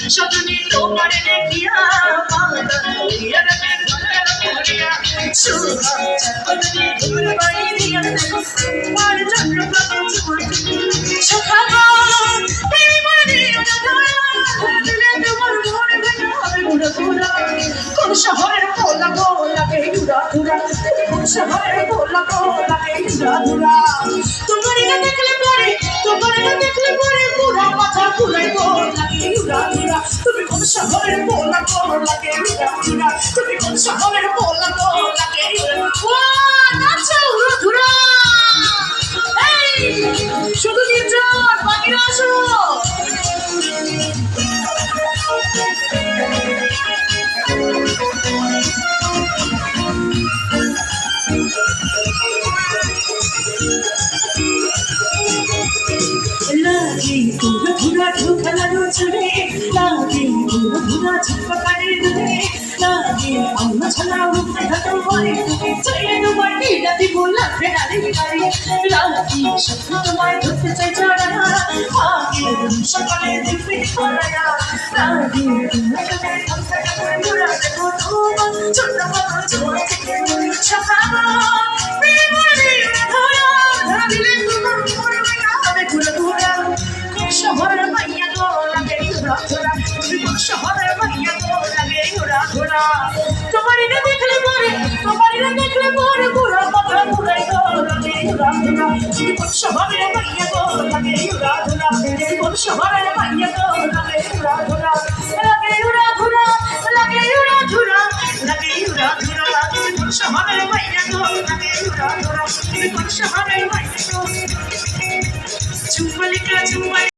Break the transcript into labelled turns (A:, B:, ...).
A: সজনী তোমার দেখিয়া পাগল হইয়া রে ঘরের মরিয়া সজনী ঘুর বাড়ি দিয়া তোমার চন্দ্রপ্রভা সখা তুমি মারি তোমার ঘর ভেঙে হবে ঘুরা ঘুরা কোন শহরের পোলা গোলাকে ঘুরা ঘুরা কোন শহরের পোলা গোলাকে ঘুরা ঘুরা তোমার দেখলে পরে পুরা মাথা ঘুরাই গোলাকে ঘুরা ঘুরা তুমি কোন শহরের পোলা গোলাকে ঘুরা ঘুরা তুমি কোন শহরের পোলা গোলাকে ঘুরা নাচো ঘুরা ঘুরা শুধু নির্জন বাকিরা আসো লাগে ঘুরা ঘুরা ঢোকানো চলে লাগে ঘুরা ঘুরা ঝাপকানের দূরে লাগে অন্য ছাড়া উঠে থাকা পরে চলে তোমার নিরা দিব লাগবে নারী গাড়ি লাগে স্বপ্ন তোমায় ধরতে চাই চড়া আগে সকালে দিবে পড়ায়া লাগে ঘুরা দেখো তোমার ছোট বড় জোর থেকে সকাল প্রেমরে ধরা ধরা দিলে তোমার মরবে না হবে ঘুরা ঘুরা শহরের মাইয়া গো লাগে ঘুরা ঘুরা তুমি শহরের মাইয়া গো লাগে ঘুরা ঘুরা তোমার এটা দেখলে পরে পুরো মাথা ঘুরাই গো লাগে ঘুরা ঘুরা তুমি শহরের মাইয়া গো লাগে ঘুরা ঘুরা তুমি শহরের মাইয়া গো লাগে ঘুরা ঘুরা লাগে ঘুরা ঘুরা লাগে ঘুরা ঘুরা লাগে ঘুরা ঘুরা তুমি শহরের মাইয়া গো লাগে ঘুরা ঘুরা তুমি শহরের